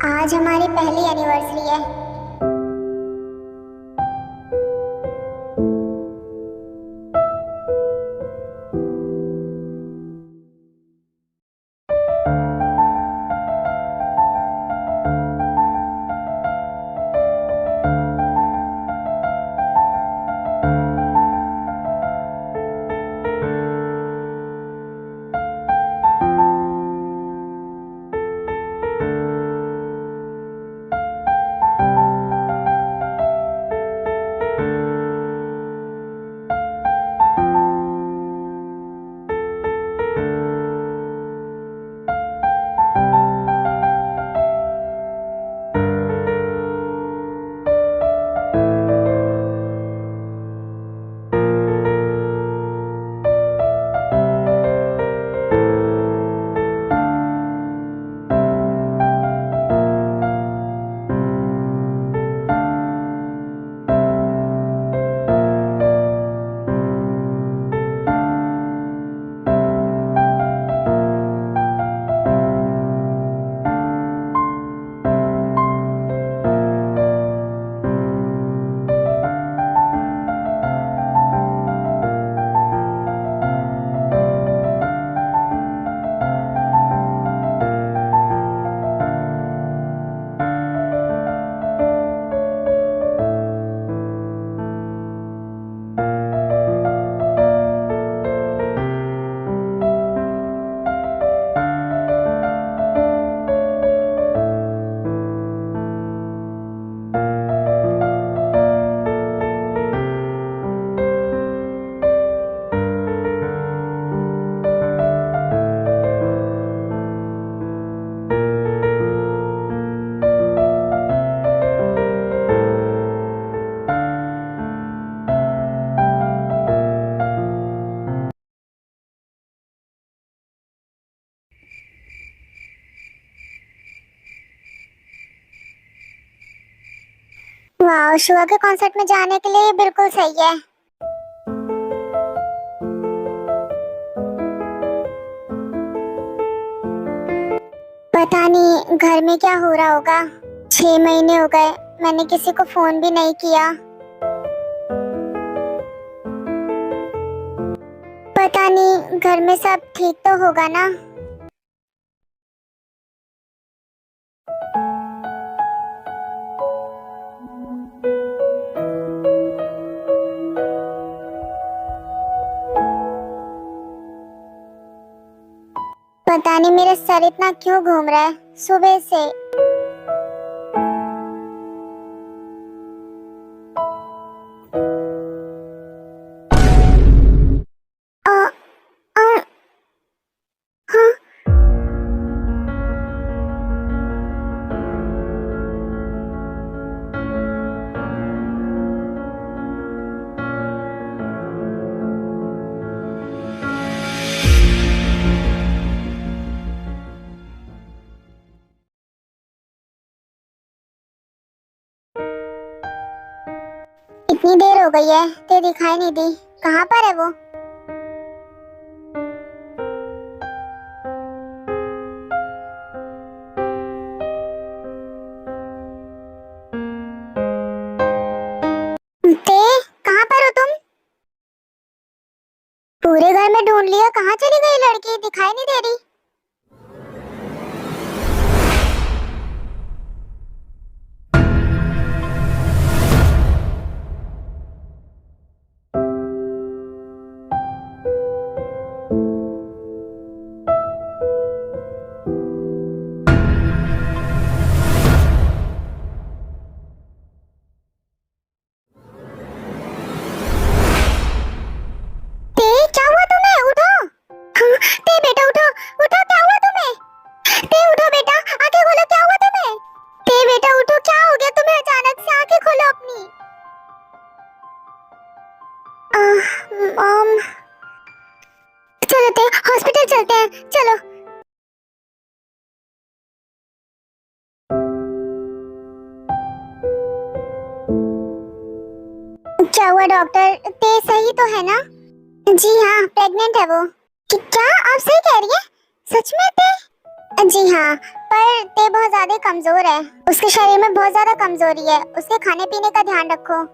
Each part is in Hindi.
आज हमारी पहली एनिवर्सरी है। वाह, शुआ के कॉन्सर्ट में जाने के लिए बिल्कुल सही है। पता नहीं घर में क्या हो रहा होगा। 6 महीने हो गए, मैंने किसी को फोन भी नहीं किया। पता नहीं घर में सब ठीक तो होगा ना। पता नहीं मेरा सर इतना क्यों घूम रहा है सुबह से। आ, आ, हाँ। इतनी देर हो गई है, ते दिखाई नहीं दी। कहाँ पर है वो? ते कहाँ पर हो तुम? पूरे घर में ढूंढ लिया, कहाँ चली गई लड़की? दिखाई नहीं दे रही। ते क्या हुआ तुम्हें? उठो। हाँ, मॉम, चलते हॉस्पिटल चलते हैं, चलो। क्या हुआ डॉक्टर, ते सही तो है ना? जी हाँ, प्रेग्नेंट है वो। क्या आप सही कह रही है? सच में ते? जी हाँ, पर ते बहुत ज्यादा कमजोर है, उसके शरीर में बहुत ज्यादा कमजोरी है, उसके खाने पीने का ध्यान रखो।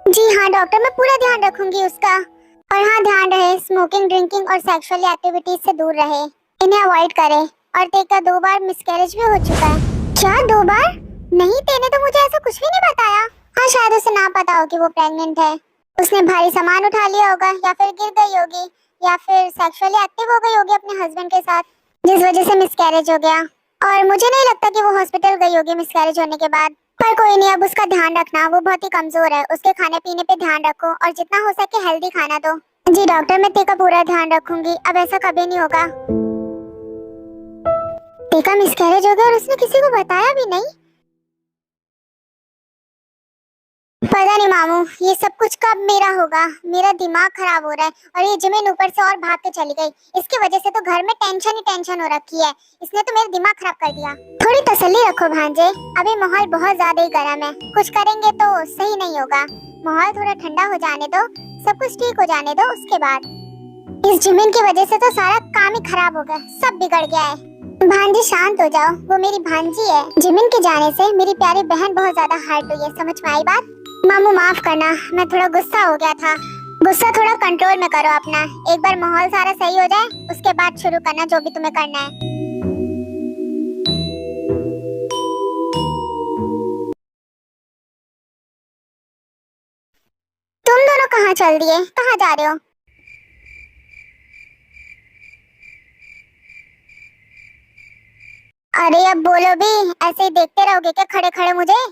जी हाँ डॉक्टर, मैं पूरा ध्यान रखूंगी उसका। और हाँ, ध्यान रहे स्मोकिंग, ड्रिंकिंग और सेक्सुअल एक्टिविटीज से दूर रहे, इन्हें अवॉइड करे। और ते का 2 बार मिसकैरेज भी हो चुका है। क्या 2 बार? नहीं, तेने तो मुझे ऐसा कुछ भी नहीं बताया। हाँ, शायद उसे ना पता हो कि वो प्रेग्नेंट है। उसने भारी सामान उठा लिया होगा, या फिर गिर गई होगी, या फिर सेक्सुअली एक्टिव हो गई होगी अपने हस्बैंड के साथ, जिस वजह से मिसकैरेज हो गया। और मुझे नहीं लगता कि वो हॉस्पिटल गई होगी मिसकैरेज होने के बाद। पर कोई नहीं, अब उसका ध्यान रखना, वो बहुत ही कमजोर है, उसके खाने पीने पे ध्यान रखो और जितना हो सके हेल्दी खाना दो। जी डॉक्टर, मैं तेका पूरा ध्यान रखूंगी, अब ऐसा कभी नहीं होगा। तेका मिसकैरेज हो गया और उसने किसी को बताया भी नहीं। पता नहीं मामू, ये सब कुछ कब मेरा होगा, मेरा दिमाग खराब हो रहा है। और ये जिमिन ऊपर से और भाग के चली गई, इसकी वजह से तो घर में टेंशन ही टेंशन हो रखी है। इसने तो मेरा दिमाग खराब कर दिया। थोड़ी तसल्ली रखो भांजे, अभी माहौल बहुत ज्यादा ही गर्म है, कुछ करेंगे तो सही नहीं होगा। माहौल थोड़ा ठंडा हो जाने दो, सब कुछ ठीक हो जाने दो, उसके बाद। इस जिमिन की वजह से तो सारा काम ही खराब हो गया, सब बिगड़ गया है। भांजी शांत हो जाओ, वो मेरी भांजी है। जिमिन के जाने से मेरी प्यारी बहन बहुत ज्यादा हर्ट हुई है, समझ में आई बात? मामू माफ करना, मैं थोड़ा गुस्सा हो गया था। गुस्सा थोड़ा कंट्रोल में करो अपना, एक बार माहौल सारा सही हो जाए उसके बाद शुरू करना जो भी तुम्हें करना है। तुम दोनों कहाँ चल दिए, कहाँ जा रहे हो? अरे अब बोलो भी, ऐसे ही देखते रहोगे क्या खड़े खड़े मुझे?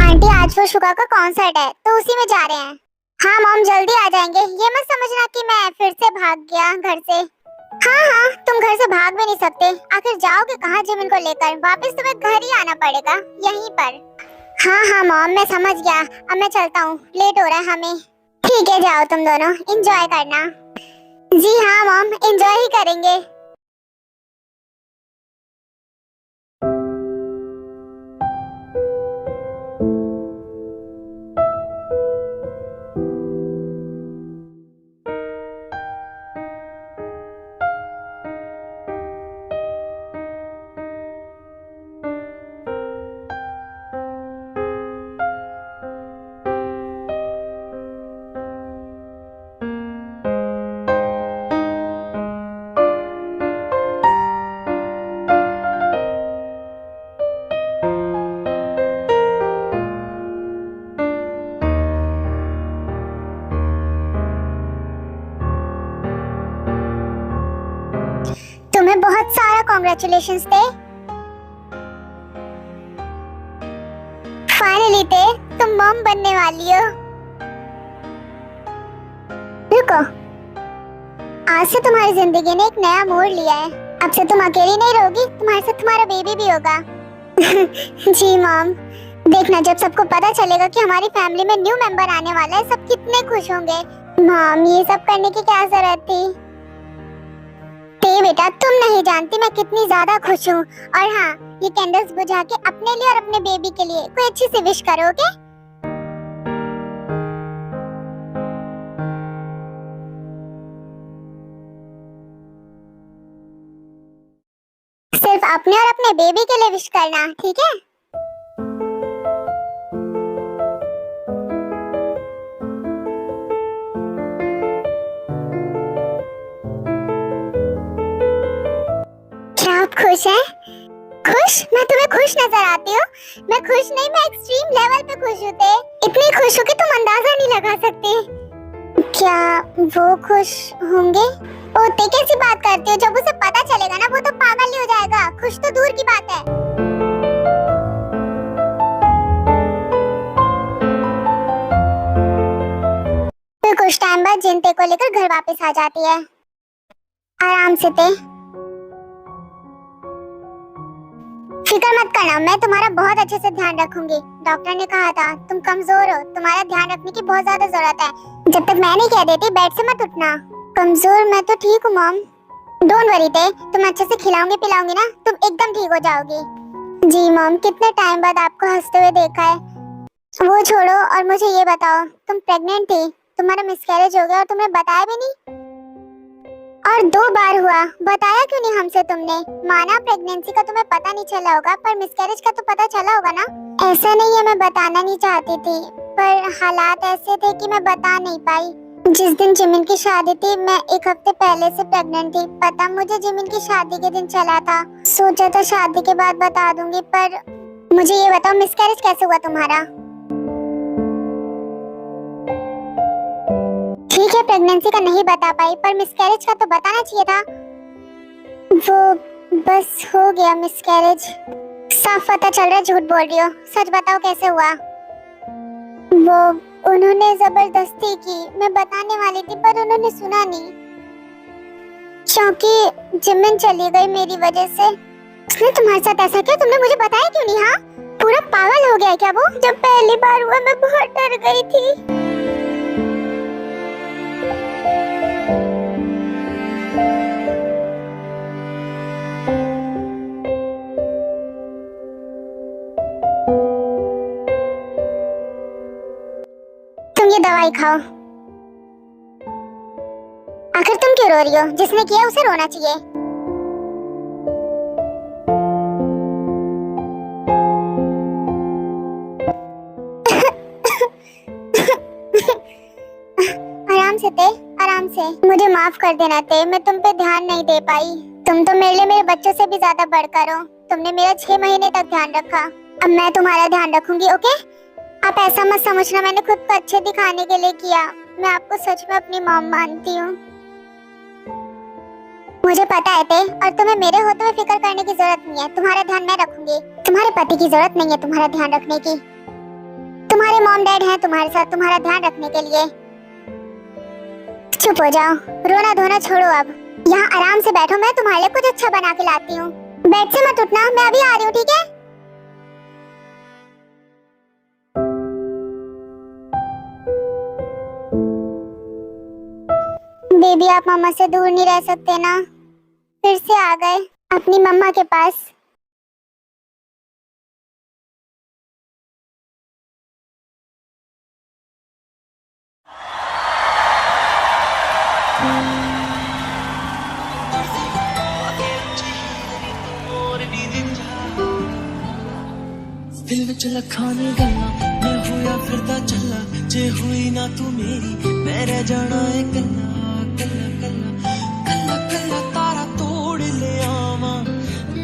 आंटी, आज वो शुगा का कॉन्सर्ट है तो उसी में जा रहे हैं। हाँ मॉम, जल्दी आ जाएंगे, ये मत समझना कि मैं फिर से भाग गया घर से। हाँ हाँ, तुम घर से भाग भी नहीं सकते, आखिर जाओगे कहाँ जिमिन को लेकर? वापस तुम्हें घर ही आना पड़ेगा, यहीं पर। हाँ हाँ मॉम, मैं समझ गया, अब मैं चलता हूँ, लेट हो रहा है हमें। ठीक है, जाओ तुम दोनों, एंजॉय करना। जी हाँ मॉम, एंजॉय ही करेंगे। तुम्हें बहुत सारा कॉन्ग्रेचुलेशंस थे। फाइनली थे, तुम मॉम बनने वाली हो। रुको, आज से तुम्हारी जिंदगी ने एक नया मोड़ लिया है। अब से तुम अकेली नहीं रहोगी, तुम्हारे साथ तुम्हारा बेबी भी होगा। जी मॉम, देखना जब सबको पता चलेगा कि हमारी फैमिली में न्यू मेंबर आने वाला है, सब कितने खुश होंगे। मॉम, ये सब करने की क्या जरूरत थी? ते बेटा, तुम नहीं जानती मैं कितनी ज्यादा खुश हूँ। और हाँ, ये कैंडल्स बुझा के अपने लिए और अपने बेबी के लिए कोई अच्छी सी विश करोगे? सिर्फ अपने और अपने बेबी के लिए विश करना, ठीक है? क्या आप खुश हैं? खुश? मैं तुम्हें खुश नजर आती हूँ? मैं खुश नहीं, मैं एक्सट्रीम लेवल पे खुश हूँ ते। इतनी खुश हूँ कि तुम अंदाजा नहीं लगा सकते। क्या वो खुश होंगे? ओ ते, कैसी बात करती हो? जब उसे पता चलेगा ना, वो तो पागल ही हो जाएगा, खुश तो दूर की बात है। फिर कुछ टाइम बाद जिनते को लेकर घर वापस आ जाती है। आराम से ते, फिक्र मत करना, मैं तुम्हारा बहुत अच्छे से ध्यान रखूंगी। डॉक्टर ने कहा था तुम कमजोर हो, तुम्हारा ध्यान रखने की बहुत ज्यादा जरूरत है। जब तक मैं नहीं कह देती बेड से मत उठना। कमजोर? मैं तो ठीक हूँ मॉम। डोंट वरी ते, तुम अच्छे से खिलाऊंगी पिलाऊंगी ना, तुम एकदम ठीक हो जाओगी। जी मॉम, कितने टाइम बाद आपको हंसते हुए देखा है। वो छोड़ो और मुझे ये बताओ, तुम प्रेग्नेंट थी, तुम्हारा मिसकैरेज हो गया और तुमने बताया भी नहीं, और 2 बार हुआ, बताया क्यों नहीं हमसे तुमने? माना प्रेगनेंसी का तुम्हें पता नहीं चला होगा, पर मिसकैरेज का तो पता चला होगा ना। ऐसा नहीं है मैं बताना नहीं चाहती थी, पर हालात ऐसे थे कि मैं बता नहीं पाई। जिस दिन जिमिन की शादी थी, मैं 1 हफ्ते पहले से प्रेग्नेंट थी। पता मुझे जिमिन की शादी के दिन चला था, सोचा था शादी के बाद बता दूंगी। पर मुझे ये बताओ, मिसकैरेज कैसे हुआ तुम्हारा? ठीक है, प्रेगनेंसी का नहीं बता पाई, पर मिसकैरेज का तो बताना चाहिए था। वो बस हो गया मिसकैरेज। साफ पता चल रहा है झूठ बोल रही हो, सच बताओ कैसे हुआ? वो उन्होंने जबरदस्ती की, मैं बताने वाली थी पर उन्होंने सुना नहीं, क्योंकि जिमिन चली गई मेरी वजह से। उसने तुम्हारे साथ ऐसा किया, तुमने मुझे बताया क्यों नहीं? हाँ, पूरा पागल हो गया क्या वो? जब पहली बार हुआ मैं बहुत डर गई थी। तुम ये दवाई खाओ। आखिर तुम क्यों रो रही हो? जिसने किया उसे रोना चाहिए। आराम से ते, आराम से। मुझे माफ कर देना ते, मैं तुम पे ध्यान नहीं दे पाई। तुम तो मेरे लिए मेरे बच्चों से भी ज्यादा बढ़कर हो। तुमने मेरा 6 महीने तक ध्यान रखा, अब मैं तुम्हारा ध्यान रखूंगी, ओके? आप ऐसा मत समझना मैंने खुद को अच्छे दिखाने के लिए किया। मैं आपको सच में अपनी मॉम मानती हूँ। मुझे पता है ते, और तुम्हें मेरे होते हुए फिक्र करने की जरूरत नहीं है। तुम्हारा ध्यान मैं रखूंगी, तुम्हारे पति की जरूरत नहीं है तुम्हारा ध्यान रखने की। तुम्हारे मॉम डैड हैं तुम्हारे साथ तुम्हारा ध्यान रखने के लिए। चुप हो जाओ, रोना धोना छोड़ो, अब यहाँ आराम से बैठो, मैं तुम्हारे लिए कुछ अच्छा बना के लाती हूँ। बेड से मत उठना, मैं अभी आ रही हूँ, ठीक है? बेबी, आप मम्मा से दूर नहीं रह सकते ना? फिर से आ गए अपनी मम्मा के पास। दिल विच लखां ने गल्लां, मैं होया फिरदा चला। जे हुई ना तू मेरी, मैं रह जाना है कल्ला कल्ला कल्ला कल्ला कल्ला। तारा तोड़ ले आवां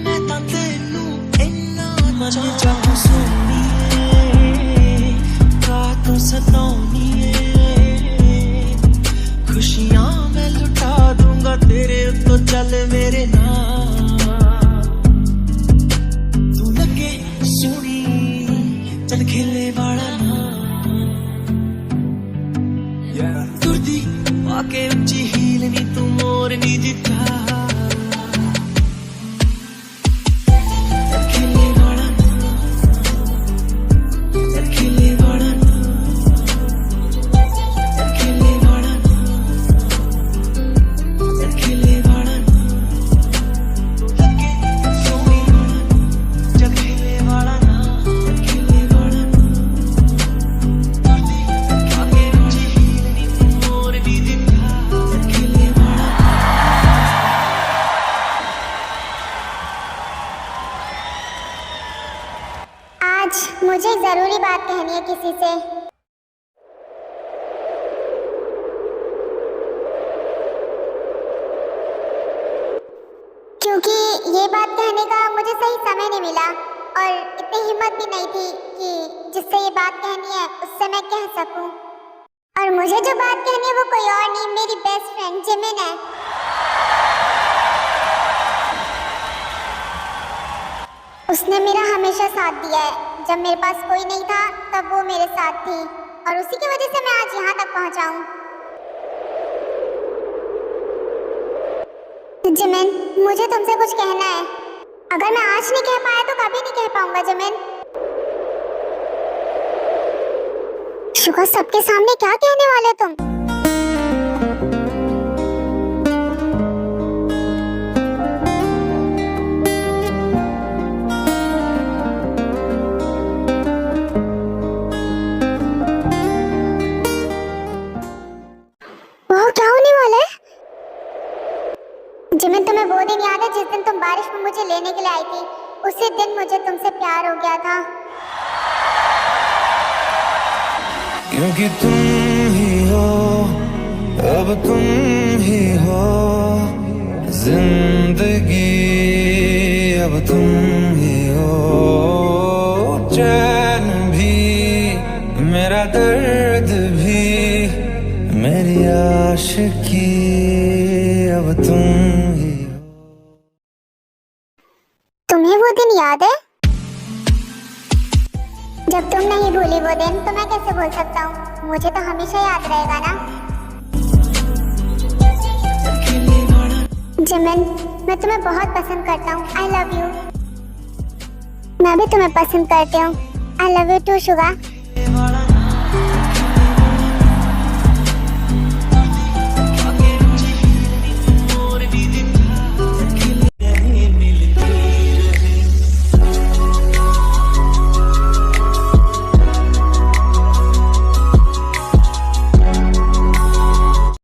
मैं तां तैनू इन्ना मन चाहूं। सोनीए रातों सताउनीए, खुशियां मैं लुटा दूंगा तेरे उत्तों, चल मेरे नाल। तू लगे सोनी चल खेले वाला ना, तुरदी आके उच्ची हील नी तू मोरनी जिता। चल खेले वाला ना, चल खेले वाला ना, चल खेले वाला ना, चल खेले वाला ना। तू लगे सोनी चल खेले वाला ना, चल खेले वाला ना, तुरदी आके उच्ची हील नी तू मोरनी जिता। चल खेले वाला ना। आज मुझे एक जरूरी बात कहनी है किसी से। क्योंकि ये बात कहने का मुझे सही समय नहीं मिला, और इतनी हिम्मत भी नहीं थी कि जिससे ये बात कहनी है उससे मैं कह सकूं। और मुझे जो बात कहनी है वो कोई और नहीं, मेरी बेस्ट फ्रेंड जिमिन है। उसने मेरा हमेशा साथ दिया है। जब मेरे पास कोई नहीं था तब वो मेरे साथ थी, और उसी की वजह से मैं आज यहाँ तक पहुँचा हूँ। जिमिन, मुझे तुमसे कुछ कहना है। अगर मैं आज नहीं कह पाया तो कभी नहीं कह पाऊंगा जिमिन। शुगा, सबके सामने क्या कहने वाले हो तुम? वाह, क्या होने वाला है? जिमिन, तुम्हें वो दिन याद है जिस दिन तुम बारिश में मुझे लेने के लिए आई थी? उसी दिन मुझे तुमसे प्यार हो गया था। क्योंकि तुम ही हो, अब तुम ही हो जिंदगी, अब तुम ही हो चैन भी, मेरा दर्द भी, मेरी आशिकी, अब तुम ही हो। तुम्हें वो दिन याद है? जब तुम नहीं भूली वो दिन, तो मैं कैसे भूल सकता हूँ? मुझे तो हमेशा याद रहेगा ना। जिमिन, मैं तुम्हें बहुत पसंद करता हूँ। I love you. मैं भी तुम्हें पसंद करती हूँ। I love you too Suga.